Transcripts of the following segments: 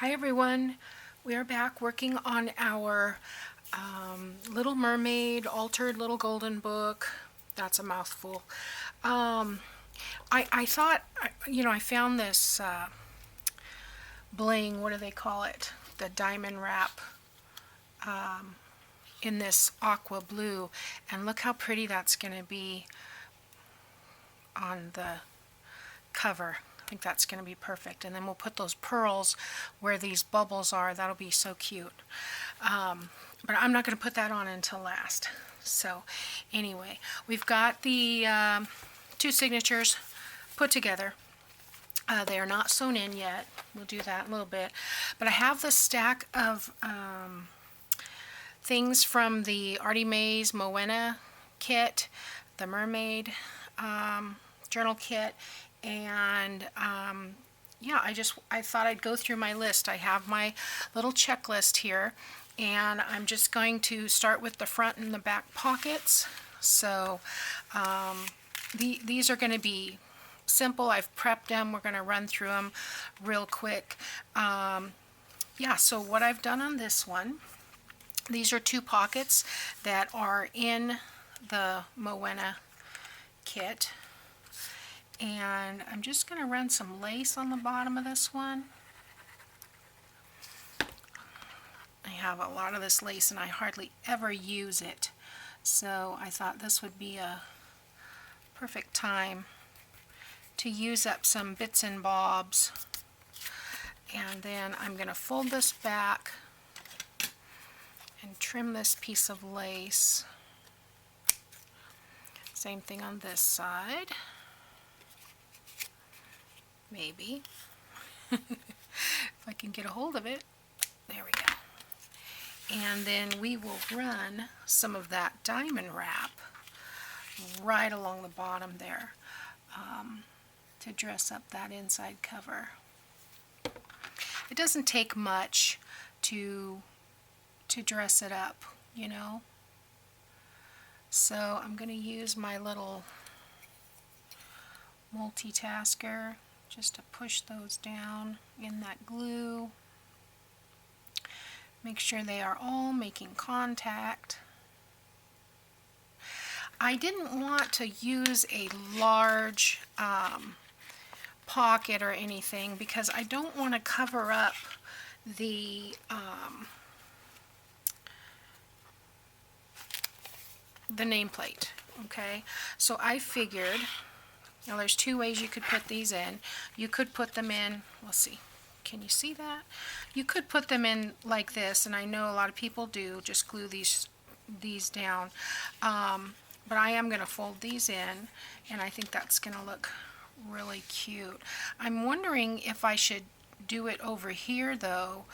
Hi everyone, we are back working on our Little Mermaid Altered Little Golden Book. That's a mouthful. I thought, I found this bling, what do they call it? The diamond wrap in this aqua blue, and look how pretty that's going to be on the cover. I think that's going to be perfect. And then we'll put those pearls where these bubbles are. That'll be so cute. But I'm not going to put that on until last. So anyway, we've got the two signatures put together. They are not sewn in yet. We'll do that in a little bit. But I have the stack of things from the Artymaze Mowena kit, the Mermaid journal kit, and yeah, I thought I'd go through my list. I have my little checklist here, and I'm just going to start with the front and the back pockets. So these are going to be simple. I've prepped them. We're going to run through them real quick. Yeah, so what I've done on this one, these are two pockets that are in the Mowena kit. And I'm just going to run some lace on the bottom of this one. I have a lot of this lace and I hardly ever use it. So I thought this would be a perfect time to use up some bits and bobs. And then I'm going to fold this back and trim this piece of lace. Same thing on this side. Maybe. If I can get a hold of it. There we go. And then we will run some of that diamond wrap right along the bottom there to dress up that inside cover. It doesn't take much to dress it up, you know. So I'm going to use my little multitasker just to push those down in that glue. Make sure they are all making contact. I didn't want to use a large pocket or anything because I don't want to cover up the nameplate. Okay, so I figured, now there's two ways you could put these in. You could put them in, let's see, can you see that? You could put them in like this, and I know a lot of people do, just glue these down. But I am going to fold these in, and I think that's going to look really cute. I'm wondering if I should do it over here though.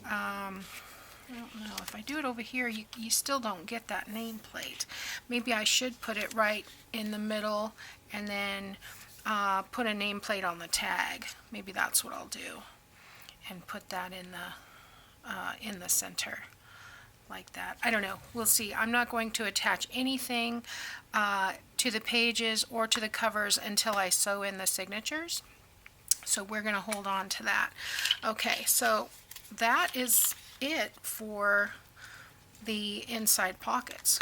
I don't know. If I do it over here, you still don't get that nameplate. Maybe I should put it right in the middle and then put a nameplate on the tag. Maybe that's what I'll do, and put that in the center like that. I don't know. We'll see. I'm not going to attach anything to the pages or to the covers until I sew in the signatures. So we're going to hold on to that. Okay, so that is it for the inside pockets.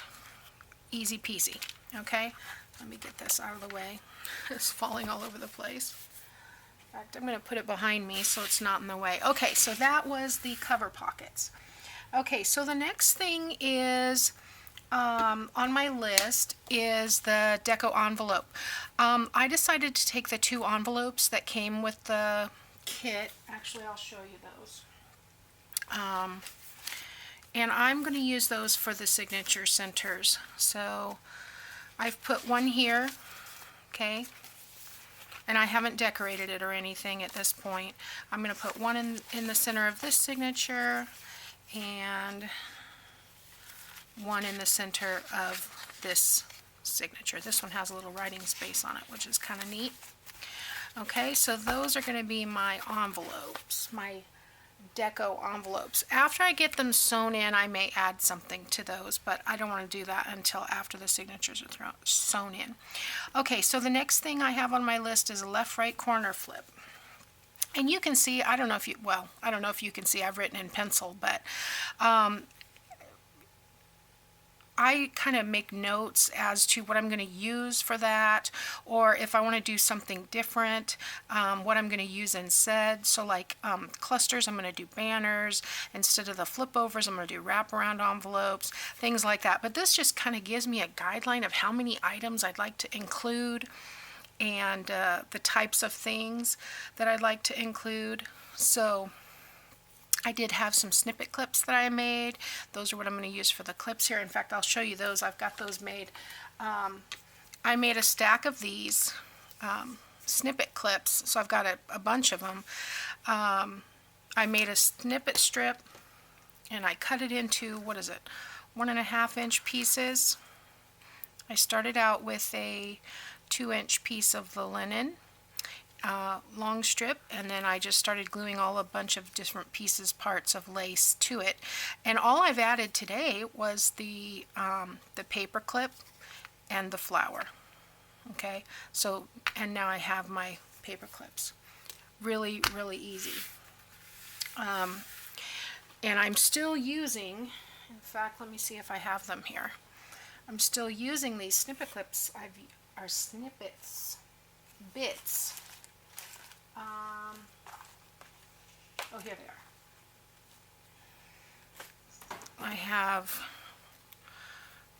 Easy peasy. Okay, let me get this out of the way. It's falling all over the place. In fact, I'm going to put it behind me so it's not in the way. Okay, so that was the cover pockets. Okay, so the next thing is on my list is the deco envelope. I decided to take the two envelopes that came with the kit. Actually, I'll show you those. And I'm going to use those for the signature centers. So I've put one here, okay, and I haven't decorated it or anything at this point. I'm going to put one in the center of this signature and one in the center of this signature. This one has a little writing space on it, which is kind of neat. Okay, so those are going to be my envelopes, my deco envelopes. After I get them sewn in, I may add something to those, but I don't want to do that until after the signatures are sewn in. Okay, so the next thing I have on my list is a left-right corner flip. And you can see, I don't know if you, well, I don't know if you can see, I've written in pencil, but I kind of make notes as to what I'm going to use for that, or if I want to do something different, what I'm going to use instead. So like clusters, I'm going to do banners. Instead of the flip overs, I'm going to do wraparound envelopes, things like that. But this just kind of gives me a guideline of how many items I'd like to include, and the types of things that I'd like to include. So I did have some snippet clips that I made. Those are what I'm going to use for the clips here. In fact, I'll show you those. I've got those made. I made a stack of these snippet clips, so I've got a bunch of them. I made a snippet strip, and I cut it into, what is it, 1.5-inch pieces. I started out with a 2-inch piece of the linen, long strip, and then I just started gluing a bunch of different pieces, parts of lace to it. And all I've added today was the paper clip and the flower. Okay, so, and now I have my paper clips. Really, really easy. And I'm still using, in fact, let me see if I have them here. I'm still using these snippet clips. Are snippets, bits. Oh, here they are. I have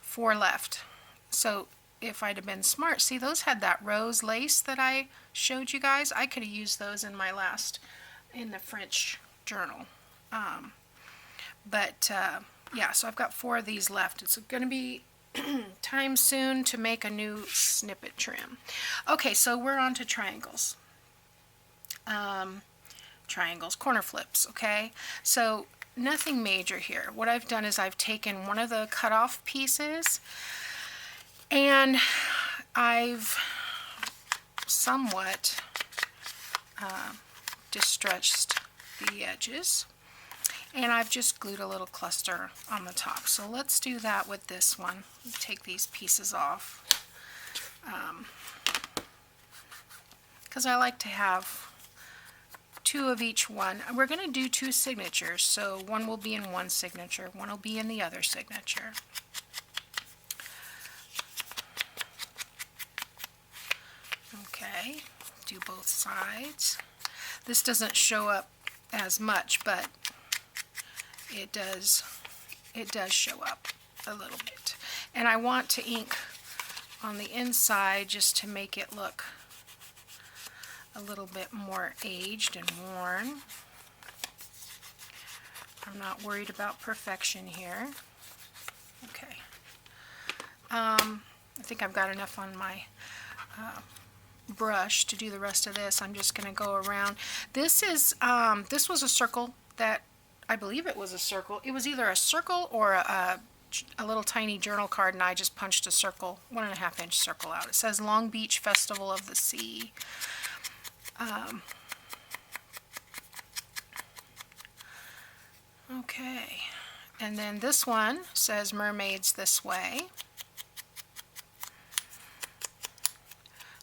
4 left. So if I'd have been smart, see, those had that rose lace that I showed you guys. I could have used those in the French journal. Yeah, so I've got 4 of these left. It's going to be time soon to make a new snippet trim. Okay, so we're on to triangles. Corner flips, okay? So nothing major here. What I've done is I've taken one of the cut-off pieces and I've somewhat distressed the edges, and I've just glued a little cluster on the top. So let's do that with this one. Take these pieces off, because I like to have 2 of each one. We're going to do 2 signatures, so one will be in one signature, one will be in the other signature. Okay, do both sides. This doesn't show up as much, but it does show up a little bit. And I want to ink on the inside just to make it look a little bit more aged and worn. I'm not worried about perfection here. Okay. I think I've got enough on my brush to do the rest of this. I'm just going to go around. This was a circle that, I believe it was a circle. It was either a circle or a little tiny journal card, and I just punched a circle, 1.5-inch circle out. It says Long Beach Festival of the Sea. Okay, and then this one says Mermaids This Way.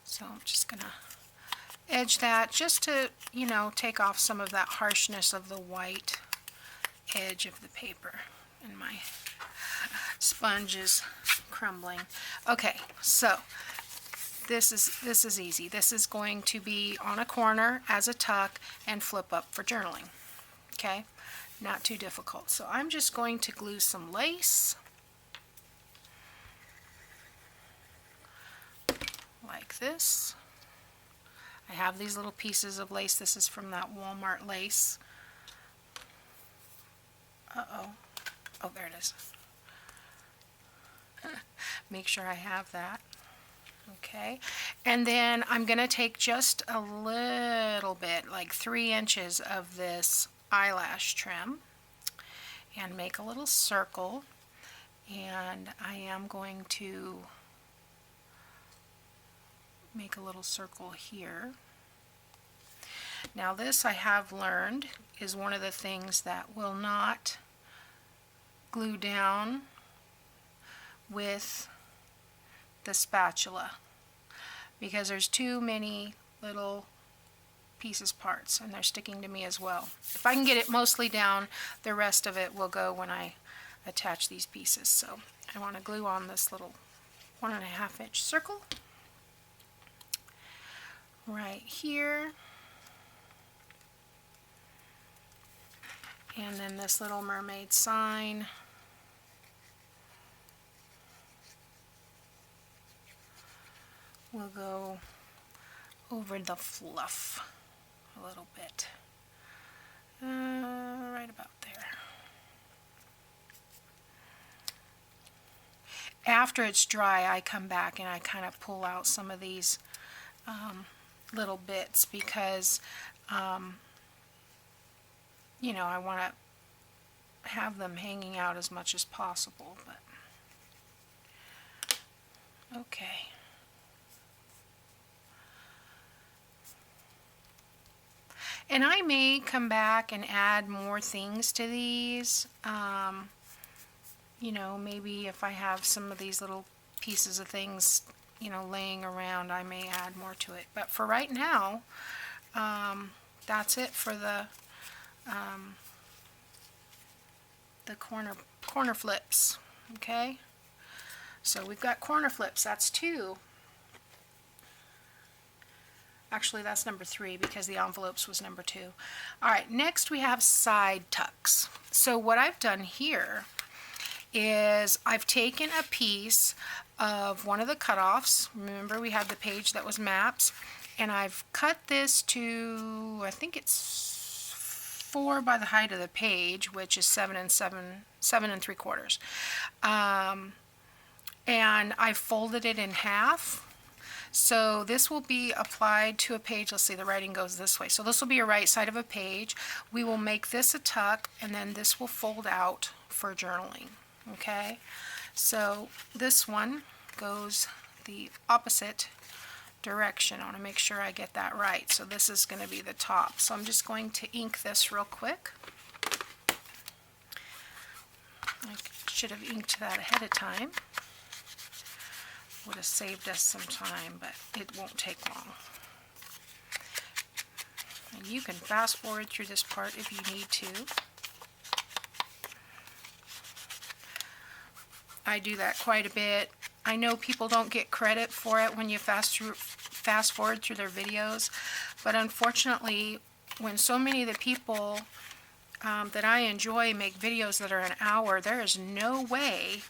So I'm just going to edge that just to, you know, take off some of that harshness of the white edge of the paper. And my sponge is crumbling. Okay, so this is easy. This is going to be on a corner as a tuck and flip up for journaling. Okay, not too difficult. So I'm just going to glue some lace like this. I have these little pieces of lace. This is from that Walmart lace. Oh, there it is. Make sure I have that. Okay, and then I'm going to take just a little bit, like 3 inches of this eyelash trim, and make a little circle, and I am going to make a little circle here. Now this, I have learned, is one of the things that will not glue down with the spatula, because there's too many little pieces parts, and they're sticking to me as well. If I can get it mostly down, the rest of it will go when I attach these pieces. So I want to glue on this little 1.5 inch circle right here, and then this little mermaid sign. We'll go over the fluff a little bit, right about there. After it's dry, I come back and I kind of pull out some of these little bits because, you know, I want to have them hanging out as much as possible. But okay. And I may come back and add more things to these. You know, maybe if I have some of these little pieces of things, you know, laying around, I may add more to it. But for right now, that's it for the corner flips. Okay, so we've got corner flips. That's 2. Actually, that's number 3 because the envelopes was number 2. All right, next we have side tucks. So what I've done here is I've taken a piece of one of the cutoffs. Remember, we had the page that was maps, and I've cut this to, I think it's 4 by the height of the page, which is 7 3/4. And I folded it in half. So this will be applied to a page. Let's see, the writing goes this way. So this will be a right side of a page. We will make this a tuck, and then this will fold out for journaling. Okay, so this one goes the opposite direction. I want to make sure I get that right. So this is going to be the top. So I'm just going to ink this real quick. I should have inked that ahead of time. Would have saved us some time, but it won't take long. And you can fast forward through this part if you need to. I do that quite a bit. I know people don't get credit for it when you fast forward through their videos, but unfortunately, when so many of the people that I enjoy make videos that are an hour, there is no way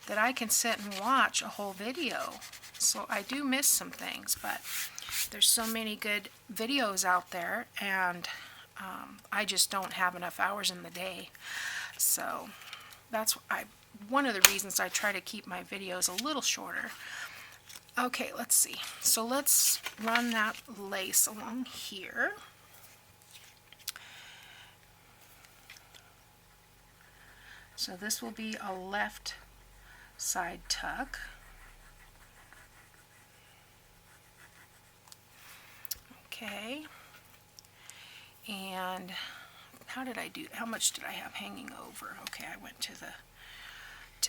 that I can sit and watch a whole video. So I do miss some things, but there's so many good videos out there, and I just don't have enough hours in the day. So that's one of the reasons I try to keep my videos a little shorter. Okay, let's see. So let's run that lace along here. So this will be a left side tuck. Okay. And how much did I have hanging over? Okay, I went to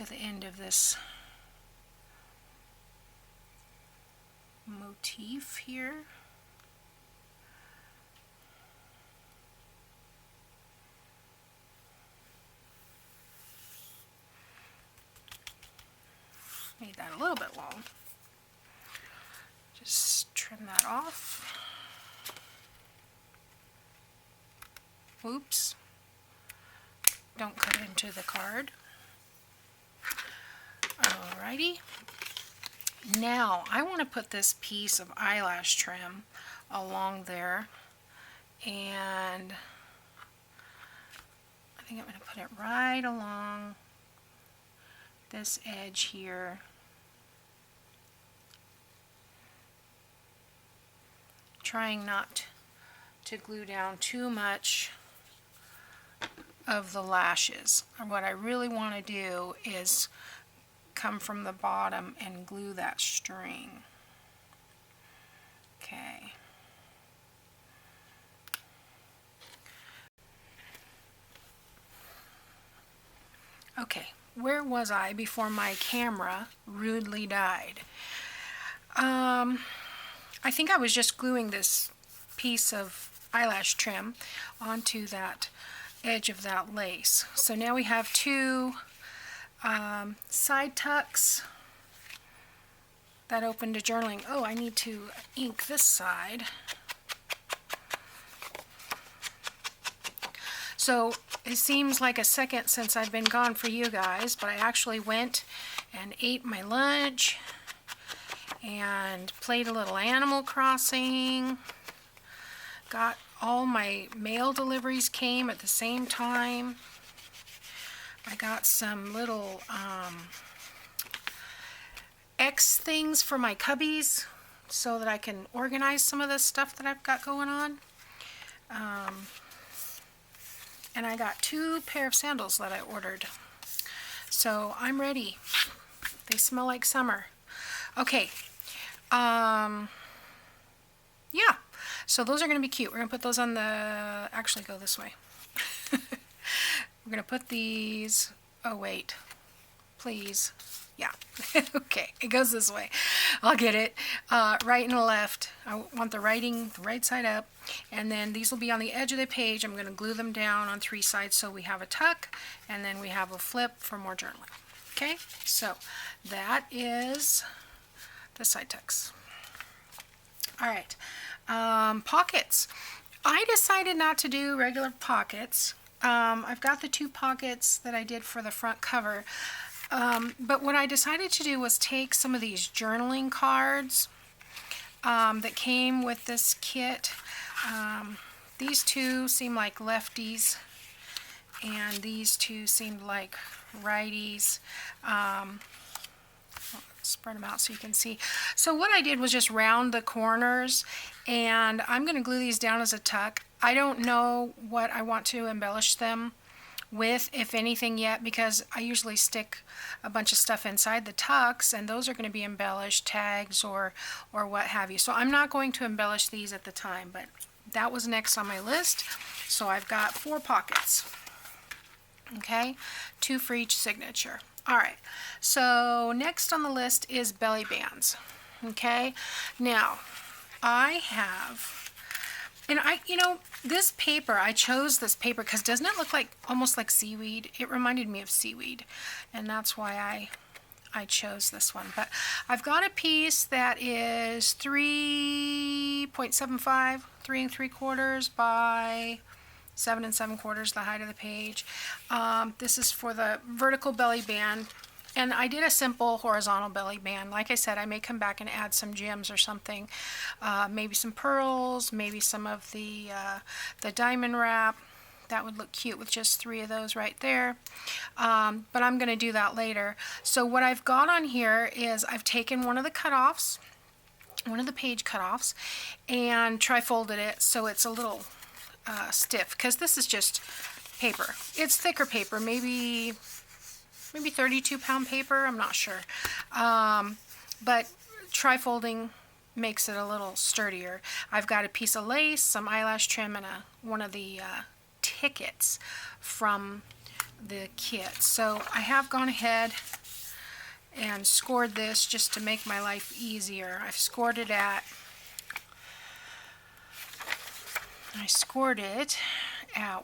the end of this motif here. Made that a little bit long. Just trim that off. Oops. Don't cut into the card. Alrighty. Now I want to put this piece of eyelash trim along there, and I think I'm going to put it right along this edge here. Trying not to glue down too much of the lashes. And what I really want to do is come from the bottom and glue that string. Okay. Okay, where was I before my camera rudely died? I think I was just gluing this piece of eyelash trim onto that edge of that lace. So now we have two side tucks that open to journaling. Oh, I need to ink this side. So it seems like a second since I've been gone for you guys, but I actually went and ate my lunch and played a little Animal Crossing. Got all my mail deliveries came at the same time. I got some little X things for my cubbies so that I can organize some of this stuff that I've got going on. And I got 2 pair of sandals that I ordered. So I'm ready. They smell like summer. Okay. Yeah. So those are going to be cute. We're going to put those on the... Actually, go this way. We're going to put these... Oh, wait. Please. Yeah. Okay. It goes this way. I'll get it. Right and left. I want the writing the right side up. And then these will be on the edge of the page. I'm going to glue them down on 3 sides so we have a tuck. And then we have a flip for more journaling. Okay? So that is the side tucks. All right. Pockets. I decided not to do regular pockets. I've got the 2 pockets that I did for the front cover. But what I decided to do was take some of these journaling cards that came with this kit. These 2 seem like lefties, and these 2 seemed like righties. Spread them out so you can see. So what I did was just round the corners, and I'm going to glue these down as a tuck. I don't know what I want to embellish them with, if anything, yet, because I usually stick a bunch of stuff inside the tucks, and those are going to be embellished, tags or what have you. So I'm not going to embellish these at the time, but that was next on my list. So I've got 4 pockets. Okay, 2 for each signature. All right, so next on the list is belly bands. Okay, now I have, and this paper, I chose this paper because doesn't it look like almost like seaweed? It reminded me of seaweed, and that's why I chose this one. But I've got a piece that is 3.75, 3 3/4 by 7 7/4, the height of the page. This is for the vertical belly band, and I did a simple horizontal belly band. Like I said, I may come back and add some gems or something, maybe some pearls, maybe some of the diamond wrap. That would look cute with just 3 of those right there. But I'm going to do that later. So what I've got on here is I've taken one of the cutoffs, one of the page cutoffs, and tri-folded it so it's a little stiff, because this is just paper. It's thicker paper, maybe 32-pound paper, I'm not sure. But tri-folding makes it a little sturdier. I've got a piece of lace, some eyelash trim, and one of the tickets from the kit. So I have gone ahead and scored this just to make my life easier. I've scored it at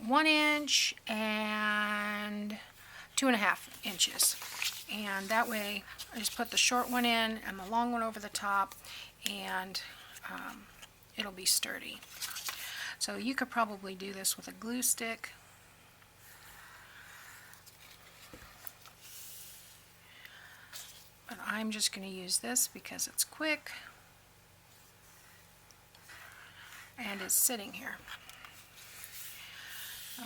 1 inch and 2.5 inches. And that way I just put the short one in and the long one over the top, and it'll be sturdy. So you could probably do this with a glue stick. But I'm just going to use this because it's quick and it's sitting here.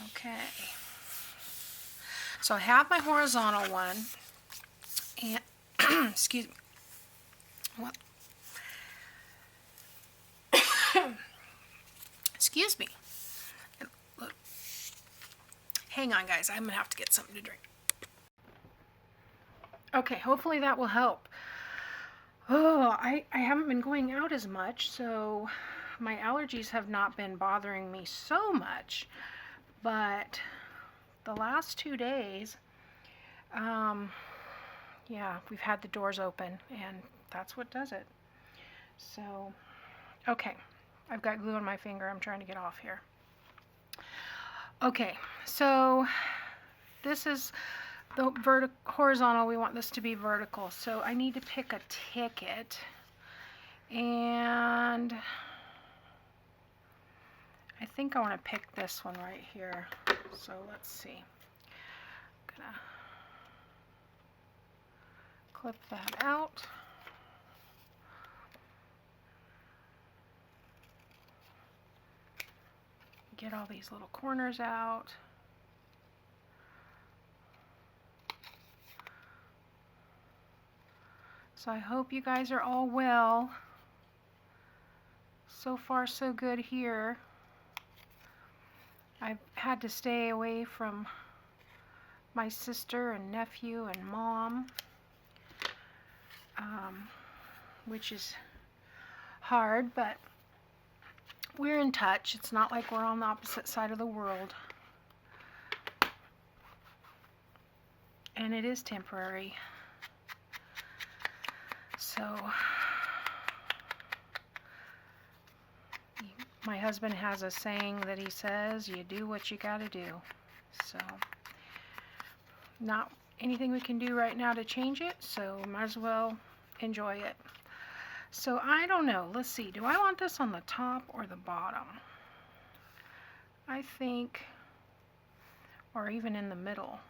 Okay. So I have my horizontal one, and excuse me. What? Excuse me. Look. Hang on, guys. I'm gonna have to get something to drink. Okay, hopefully that will help. Oh, I haven't been going out as much, so my allergies have not been bothering me so much, but the last 2 days, yeah, we've had the doors open, and that's what does it. So, okay, I've got glue on my finger. I'm trying to get off here. Okay, so this is the horizontal. We want this to be vertical. So I need to pick a ticket. And I think I want to pick this one right here. So let's see. I'm gonna clip that out. Get all these little corners out. So I hope you guys are all well. So far so good here. I've had to stay away from my sister and nephew and mom, which is hard, but we're in touch. It's not like we're on the opposite side of the world. And it is temporary. So my husband has a saying that he says, you do what you gotta do. So not anything we can do right now to change it, so might as well enjoy it. So I don't know. Let's see. Do I want this on the top or the bottom? I think, or even in the middle.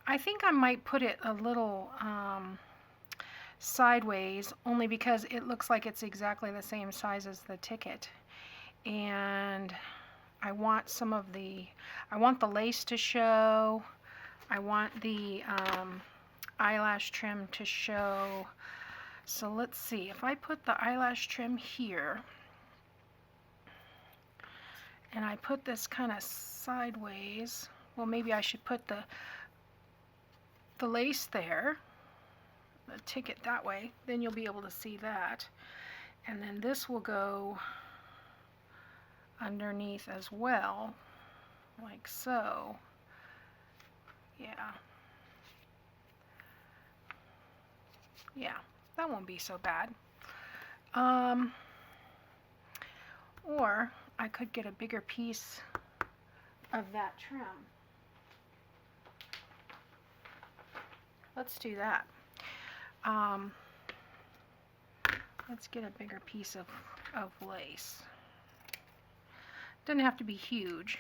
I think I might put it a little sideways, only because it looks like it's exactly the same size as the ticket. And I want some of I want the lace to show. I want the eyelash trim to show. So let's see, if I put the eyelash trim here, and I put this kind of sideways, well, maybe I should put the lace there, the ticket that way, then you'll be able to see that. And then this will go underneath as well, like so. Yeah. Yeah. That won't be so bad. Or I could get a bigger piece of that trim. Let's do that. Let's get a bigger piece of lace. Doesn't have to be huge,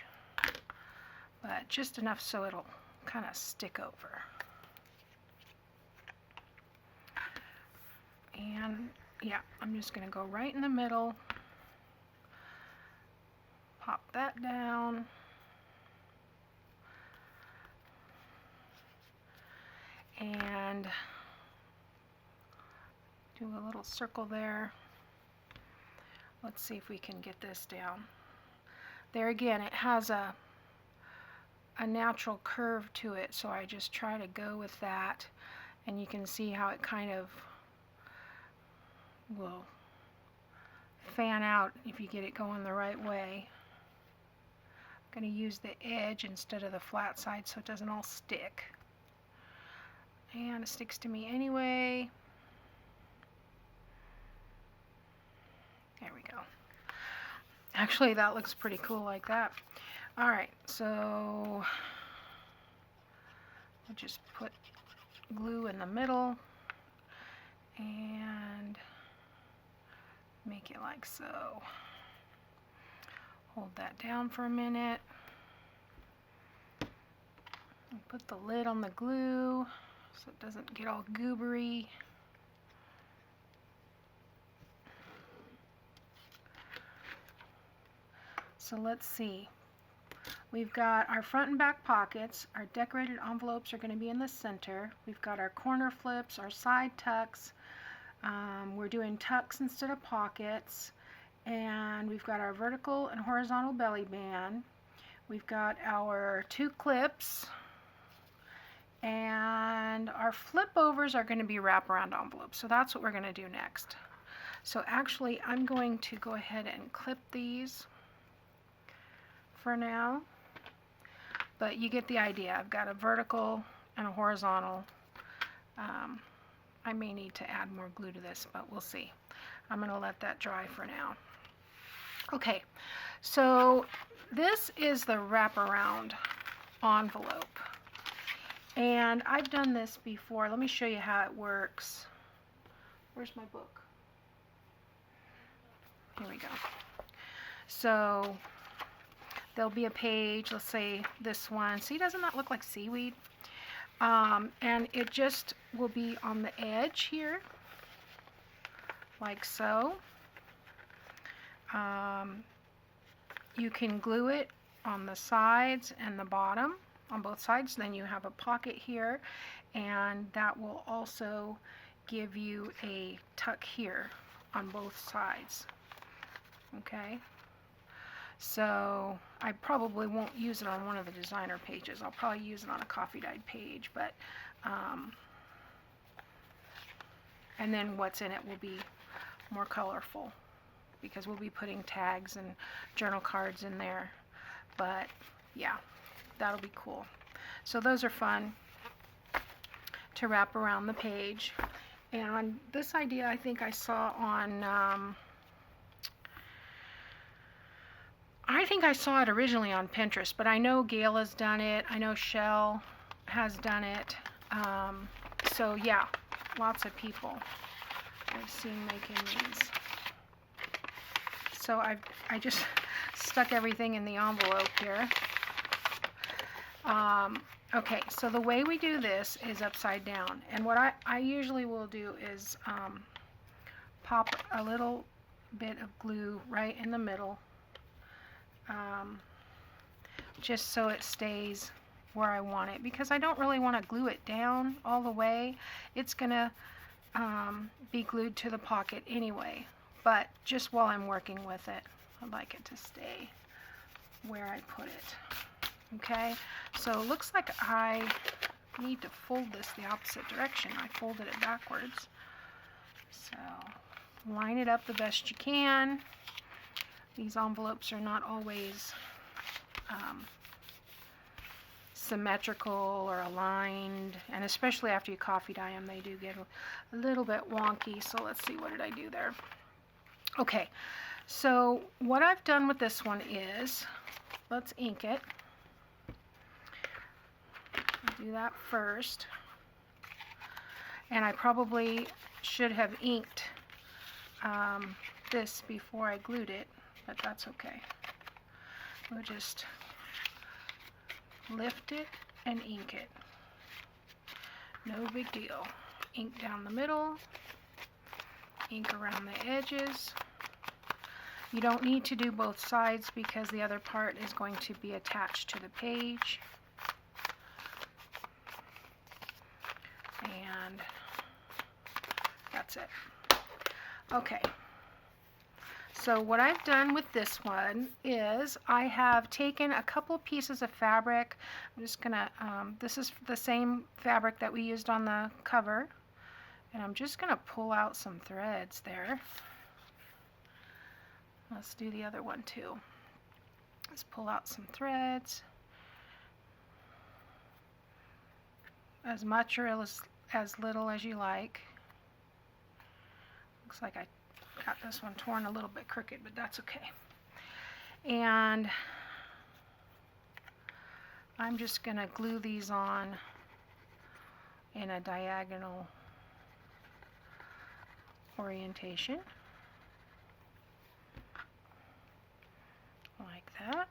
but just enough so it'll kind of stick over. And yeah, I'm just going to go right in the middle, pop that down, and do a little circle there. Let's see if we can get this down. There again, it has a natural curve to it, so I just try to go with that, and you can see how it kind of will fan out if you get it going the right way. I'm going to use the edge instead of the flat side so it doesn't all stick. And it sticks to me anyway. There we go. Actually, that looks pretty cool like that. Alright, so I'll just put glue in the middle and make it like so. Hold that down for a minute. And put the lid on the glue so it doesn't get all goobery. So let's see. We've got our front and back pockets. Our decorated envelopes are going to be in the center. We've got our corner flips, our side tucks. We're doing tucks instead of pockets. And we've got our vertical and horizontal belly band. We've got our 2 clips. And our flip overs are going to be wraparound envelopes. So that's what we're going to do next. So actually, I'm going to go ahead and clip these for now. But you get the idea. I've got a vertical and a horizontal. I may need to add more glue to this, but we'll see. I'm going to let that dry for now. Okay, so this is the wraparound envelope. And I've done this before. Let me show you how it works. Where's my book? Here we go. So there'll be a page, let's say this one. See, doesn't that look like seaweed? And it just will be on the edge here, like so. You can glue it on the sides and the bottom, on both sides. Then you have a pocket here, and that will also give you a tuck here on both sides. Okay, so I probably won't use it on one of the designer pages. I'll probably use it on a coffee dyed page, but and then what's in it will be more colorful, because we'll be putting tags and journal cards in there. But yeah, that'll be cool. So those are fun to wrap around the page. And this idea I think I saw on, I think I saw it originally on Pinterest, but I know Gail has done it. I know Shell has done it. So yeah, lots of people I've seen making these. So I just stuck everything in the envelope here. Okay, so the way we do this is upside down. And what I usually will do is pop a little bit of glue right in the middle, just so it stays where I want it, because I don't really want to glue it down all the way. It's gonna be glued to the pocket anyway, but just while I'm working with it, I'd like it to stay where I put it. Okay, so it looks like I need to fold this the opposite direction. I folded it backwards. So line it up the best you can. These envelopes are not always symmetrical or aligned, and especially after you coffee dye them, they do get a little bit wonky. So let's see, what did I do there? Okay, so what I've done with this one is, let's ink it. I'll do that first. And I probably should have inked this before I glued it, but that's okay. We'll just lift it and ink it. No big deal. Ink down the middle, ink around the edges. You don't need to do both sides because the other part is going to be attached to the page. And that's it. Okay. So what I've done with this one is I have taken a couple pieces of fabric. I'm just gonna, this is the same fabric that we used on the cover, and I'm just gonna pull out some threads there. Let's do the other one too. Let's pull out some threads, as much or as little as you like. Looks like I got this one torn a little bit crooked, but that's okay. And I'm just going to glue these on in a diagonal orientation, like that.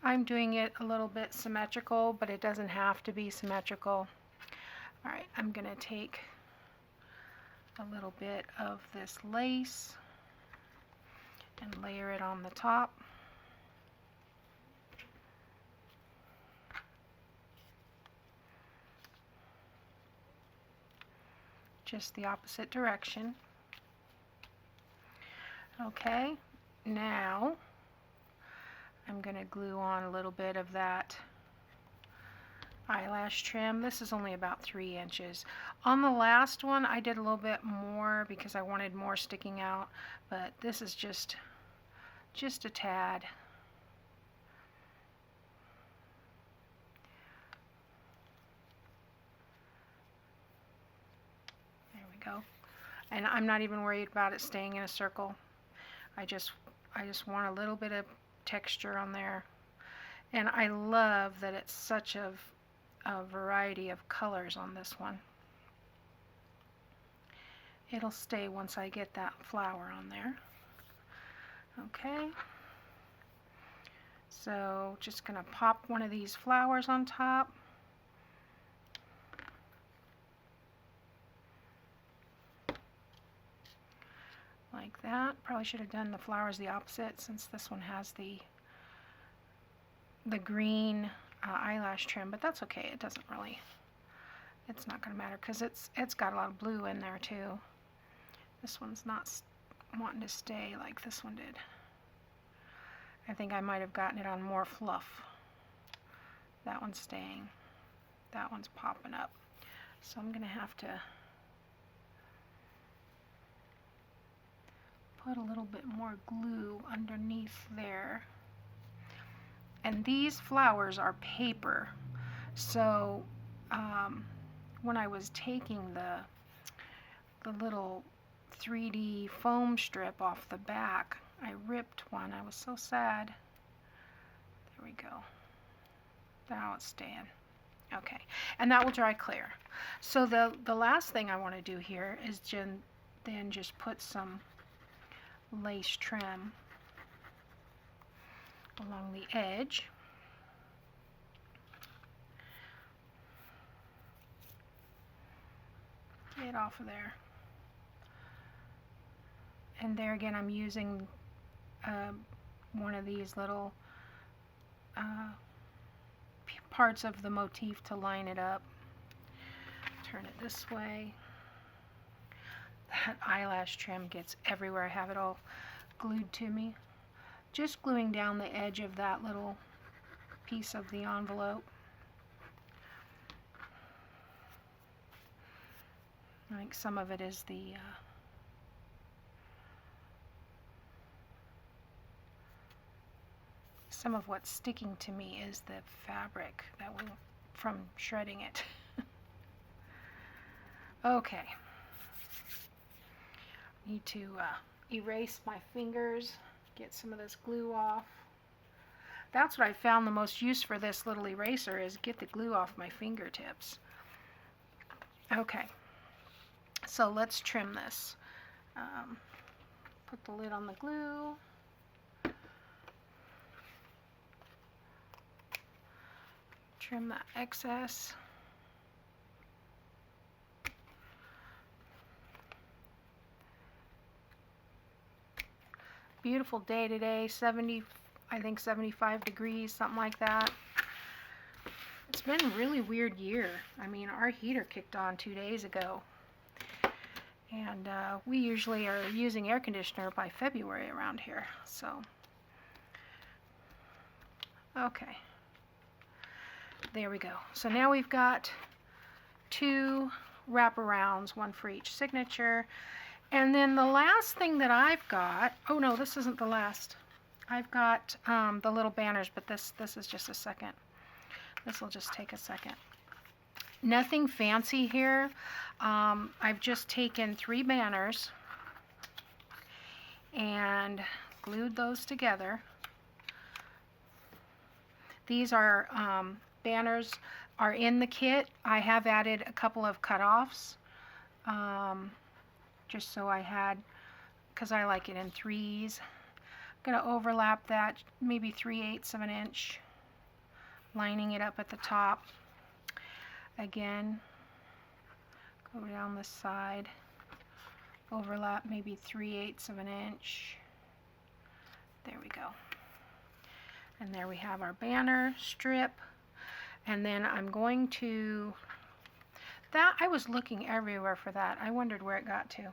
I'm doing it a little bit symmetrical, but it doesn't have to be symmetrical. All right, I'm going to take a little bit of this lace and layer it on the top. Just the opposite direction. Okay, now I'm going to glue on a little bit of that eyelash trim. This is only about 3 inches. On the last one I did a little bit more because I wanted more sticking out, but this is just a tad. go. And I'm not even worried about it staying in a circle. I just want a little bit of texture on there. And I love that it's such a variety of colors on this one. It'll stay once I get that flower on there. Okay. So just gonna pop one of these flowers on top. Like that. Probably should have done the flowers the opposite, since this one has the green eyelash trim, but that's okay. It doesn't really, it's not going to matter because it's got a lot of blue in there too. This one's not wanting to stay like this one did. I think I might have gotten it on more fluff. That one's staying. That one's popping up. So I'm going to have to put a little bit more glue underneath there. And these flowers are paper. So when I was taking the little 3D foam strip off the back, I ripped one. I was so sad. There we go. Now it's staying. Okay, and that will dry clear. So the last thing I want to do here is then just put some lace trim along the edge. Get off of there. And there again, I'm using one of these little parts of the motif to line it up. Turn it this way. That eyelash trim gets everywhere. I have it all glued to me. Just gluing down the edge of that little piece of the envelope. I think some of it is the some of what's sticking to me is the fabric that we from shredding it. Okay. Need to erase my fingers, get some of this glue off. That's what I found the most use for this little eraser, is get the glue off my fingertips. Okay, so let's trim this. Put the lid on the glue. Trim that excess. Beautiful day today, 70, I think 75 degrees, something like that. It's been a really weird year. I mean, our heater kicked on 2 days ago. And we usually are using air conditioner by February around here. So, okay. There we go. So now we've got 2 wraparounds, one for each signature. And then the last thing that I've got, oh no, this isn't the last. I've got the little banners, but this is just a second. This will just take a second. Nothing fancy here. I've just taken 3 banners and glued those together. These are banners are in the kit. I have added a couple of cutoffs. Just so I had, because I like it in 3s. I'm going to overlap that maybe 3/8 of an inch, lining it up at the top. Again, go down the side, overlap maybe 3/8 of an inch. There we go. And there we have our banner strip. And then I'm going to, that, I was looking everywhere for that. I wondered where it got to.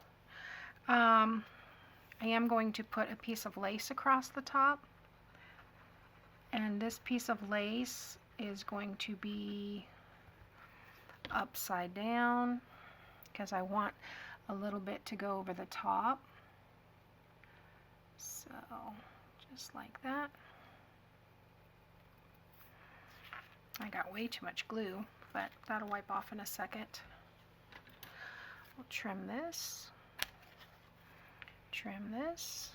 I am going to put a piece of lace across the top. And this piece of lace is going to be upside down because I want a little bit to go over the top. So, just like that. I got way too much glue, but that'll wipe off in a second. We'll trim this, trim this.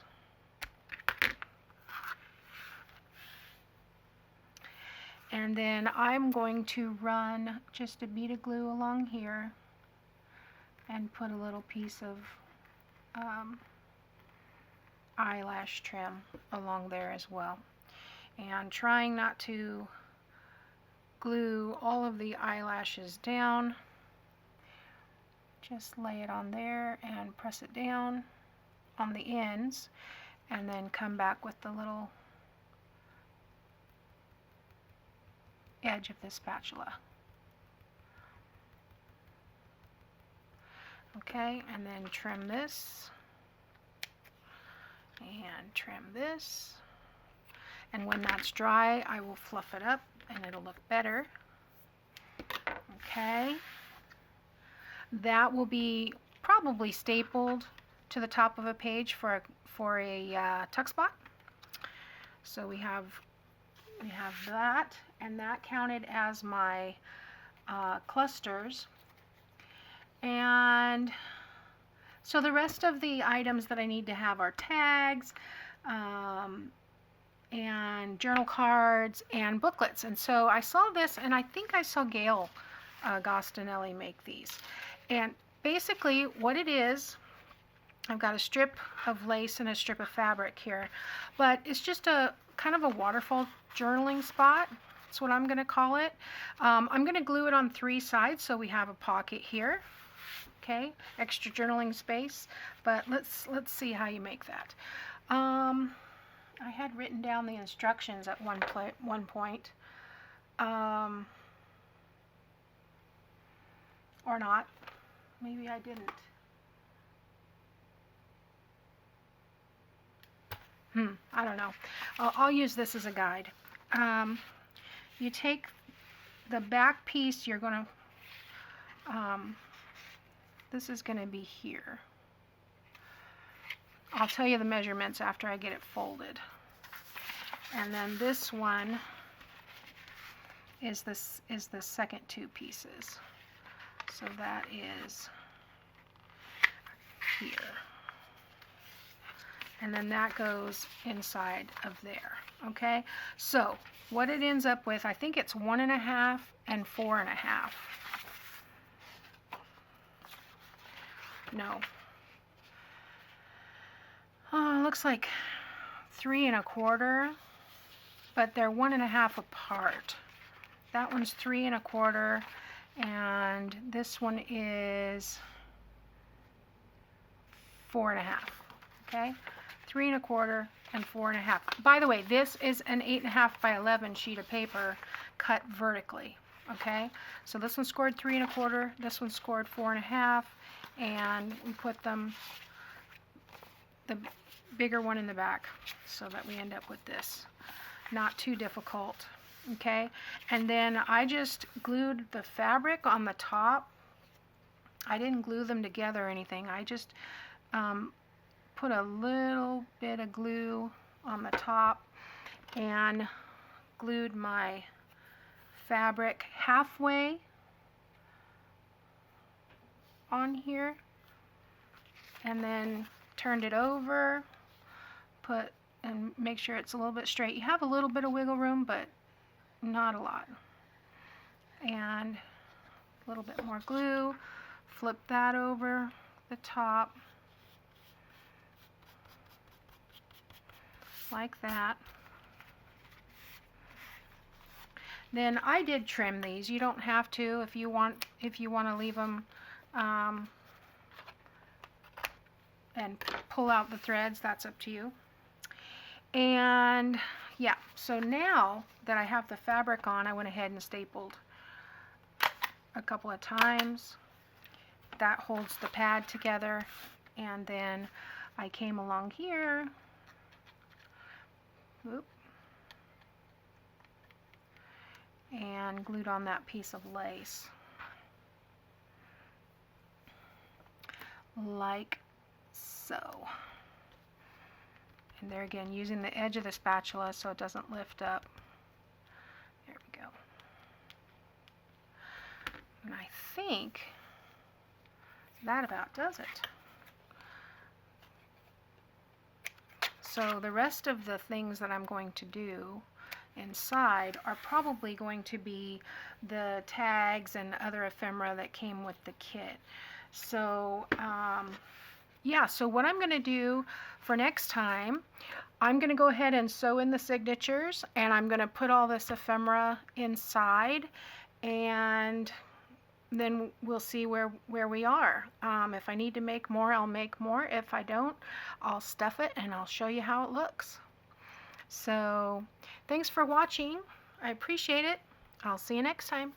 And then I'm going to run just a bead of glue along here and put a little piece of eyelash trim along there as well. And trying not to glue all of the eyelashes down, just lay it on there and press it down on the ends, and then come back with the little edge of the spatula. Okay, and then trim this and trim this, and when that's dry I will fluff it up and it'll look better. Okay, that will be probably stapled to the top of a page for a tuck spot. So we have that, and that counted as my clusters. And so the rest of the items that I need to have are tags, and journal cards and booklets. And so I saw this, and I think I saw Gail Gostinelli make these. And basically what it is, I've got a strip of lace and a strip of fabric here, but it's just a kind of a waterfall journaling spot. That's what I'm going to call it. I'm going to glue it on 3 sides so we have a pocket here. Okay, extra journaling space. But let's see how you make that. I had written down the instructions at one point, or not. Maybe I didn't. I don't know. I'll use this as a guide. You take the back piece, you're going to, this is going to be here. I'll tell you the measurements after I get it folded. And then this one is the second 2 pieces. So that is here. And then that goes inside of there. Okay, so what it ends up with, I think it's 1.5 and 4.5. No. Oh, looks like 3 1/4, but they're 1.5 apart. That one's 3 1/4, and this one is 4.5. Okay, 3 1/4 and 4.5. By the way, this is an 8.5 by 11 sheet of paper cut vertically. Okay, so this one scored 3 1/4, this one scored 4.5, and we put them, the bigger one in the back, so that we end up with this. Not too difficult. Okay, and then I just glued the fabric on the top. I didn't glue them together or anything. I just put a little bit of glue on the top and glued my fabric halfway on here, and then turned it over, and make sure it's a little bit straight. You have a little bit of wiggle room, but not a lot. And a little bit more glue, flip that over the top like that. Then I did trim these. You don't have to. If you want to leave them and pull out the threads, that's up to you. And yeah, so now that I have the fabric on, I went ahead and stapled a couple of times. That holds the pad together, and then I came along here, and glued on that piece of lace like so. And there again, using the edge of the spatula so it doesn't lift up. There we go. And I think that about does it. So the rest of the things that I'm going to do inside are probably going to be the tags and other ephemera that came with the kit. So yeah, so what I'm going to do for next time, I'm going to go ahead and sew in the signatures, and I'm going to put all this ephemera inside, and then we'll see where we are. If I need to make more, I'll make more. If I don't, I'll stuff it and I'll show you how it looks. So thanks for watching. I appreciate it. I'll see you next time.